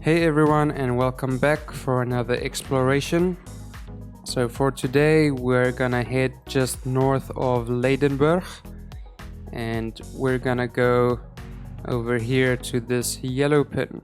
Hey everyone, and welcome back for another exploration. So for today we're gonna head just north of Lydenburg and we're gonna go over here to this yellow pin.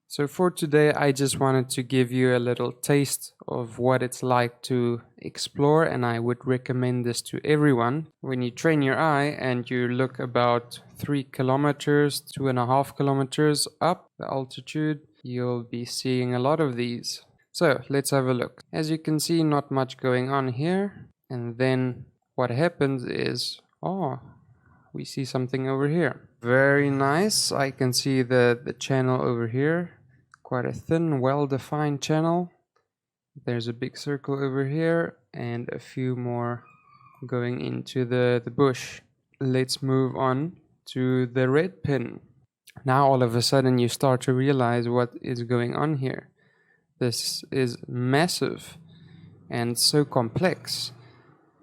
So for today I just wanted to give you a little taste of what it's like to explore, and I would recommend this to everyone. When you train your eye and you look about 3 kilometers, 2.5 kilometers up the altitude, you'll be seeing a lot of these. So let's have a look. As you can see, not much going on here. And then what happens is, we see something over here. Very nice. I can see the channel over here. Quite a thin, well-defined channel. There's a big circle over here and a few more going into the bush. Let's move on to the red pin. Now all of a sudden you start to realize what is going on here. This is massive and so complex.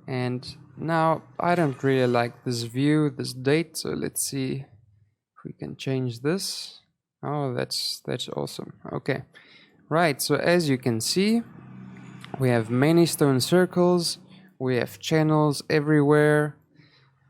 And now I don't really like this view, this date, so let's see if we can change this. Oh, that's awesome. Okay. Right, so as you can see, we have many stone circles, we have channels everywhere.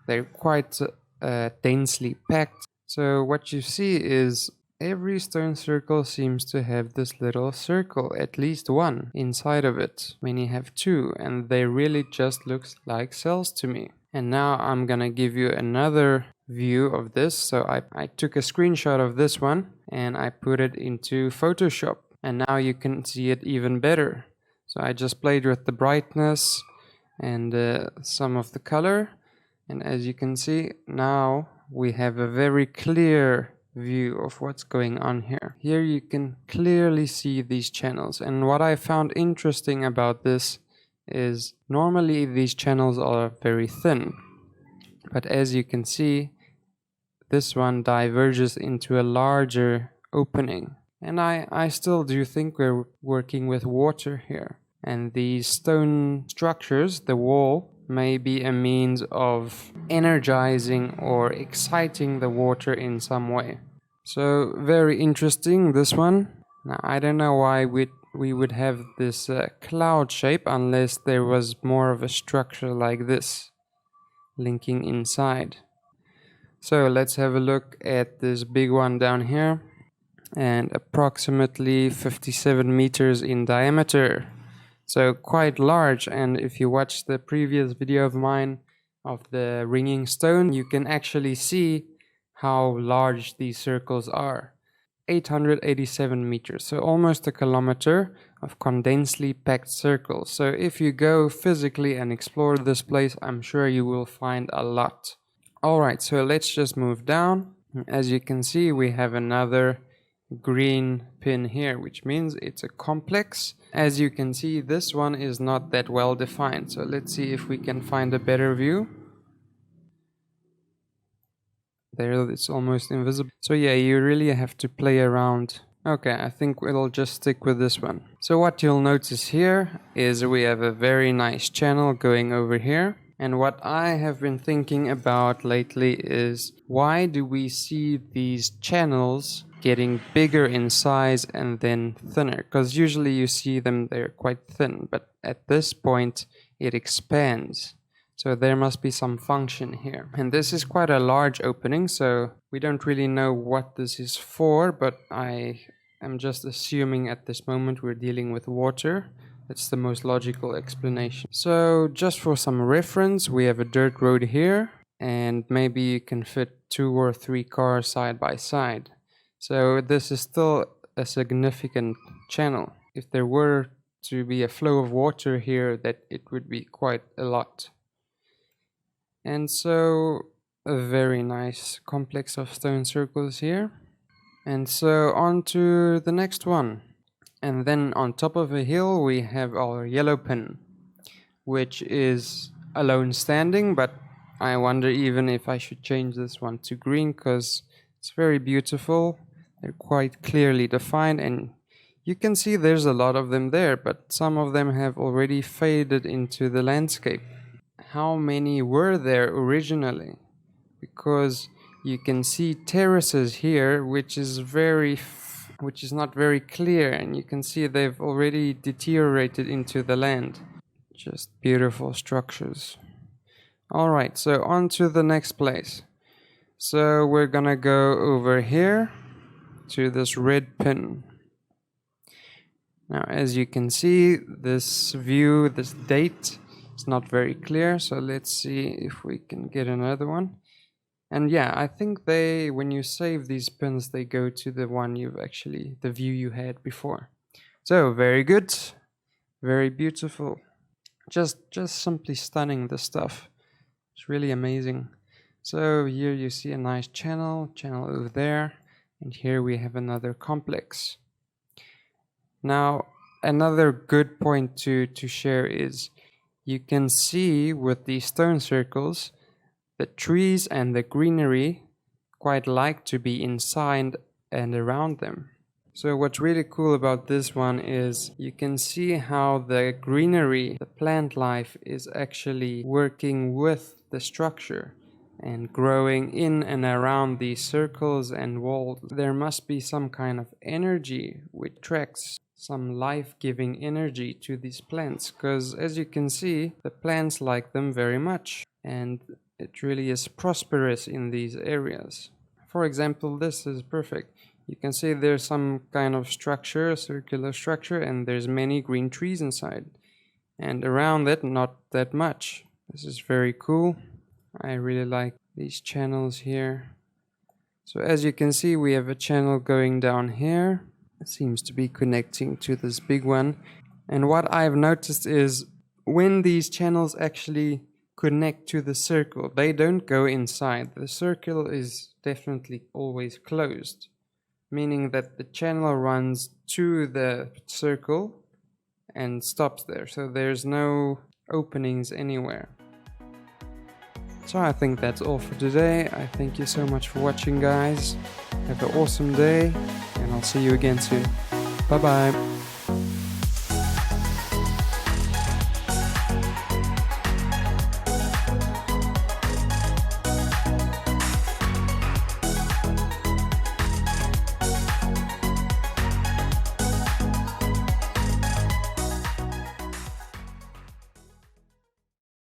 They're quite densely packed. So what you see is every stone circle seems to have this little circle, at least one inside of it. Many have two, and they really just look like cells to me. And now I'm gonna give you another view of this. So I took a screenshot of this one and I put it into Photoshop, and now you can see it even better. So I just played with the brightness and some of the color, and as you can see, now we have a very clear view of what's going on here. Here you can clearly see these channels, and what I found interesting about this is normally these channels are very thin, but as you can see, this one diverges into a larger opening. And I still do think we're working with water here, and these stone structures, the wall, may be a means of energizing or exciting the water in some way. So very interesting, this one. Now I don't know why we would have this cloud shape unless there was more of a structure like this linking inside. So let's have a look at this big one down here, and approximately 57 meters in diameter. So quite large, and if you watch the previous video of mine of the ringing stone, you can actually see how large these circles are. 887 meters, so almost a kilometer of condensely packed circles. So if you go physically and explore this place, I'm sure you will find a lot. Alright, so let's just move down. As you can see, we have another green pin here, which means it's a complex. As you can see, this one is not that well defined, so let's see if we can find a better view. There, it's almost invisible. So yeah, you really have to play around. Okay, I think we'll just stick with this one. So what you'll notice here is we have a very nice channel going over here. And what I have been thinking about lately is, why do we see these channels getting bigger in size and then thinner? Because usually you see them, they're quite thin, but at this point it expands. So there must be some function here. And this is quite a large opening, so we don't really know what this is for, but I am just assuming at this moment we're dealing with water. That's the most logical explanation. So just for some reference, we have a dirt road here, and maybe you can fit 2 or 3 cars side by side. So this is still a significant channel. If there were to be a flow of water here, that it would be quite a lot. And so a very nice complex of stone circles here. And so on to the next one. And then on top of a hill we have our yellow pin, which is alone standing, but I wonder even if I should change this one to green, because it's very beautiful. They're quite clearly defined, and you can see there's a lot of them there, but some of them have already faded into the landscape. How many were there originally? Because you can see terraces here, which is very which is not very clear, and you can see they've already deteriorated into the land. Just beautiful structures. Alright, so on to the next place. So we're gonna go over here to this red pin. Now, as you can see, this view, this date is not very clear, so let's see if we can get another one. And yeah, I think when you save these pins, they go to the one the view you had before. So, very good, very beautiful. Just simply stunning, the stuff. It's really amazing. So here you see a nice channel over there, and here we have another complex. Now, another good point to share is you can see with these stone circles, the trees and the greenery quite like to be inside and around them. So what's really cool about this one is you can see how the greenery, the plant life, is actually working with the structure and growing in and around these circles and walls. There must be some kind of energy which attracts some life-giving energy to these plants, because as you can see, the plants like them very much, and it really is prosperous in these areas. For example, this is perfect. You can see there's some kind of structure, circular structure, and there's many green trees inside, and around it not that much. This is very cool. I really like these channels here. So as you can see, we have a channel going down here. It seems to be connecting to this big one. And what I've noticed is when these channels actually connect to the circle, they don't go inside. The circle is definitely always closed, meaning that the channel runs to the circle and stops there. So there's no openings anywhere. So I think that's all for today. I thank you so much for watching, guys. Have an awesome day, and I'll see you again soon. Bye bye.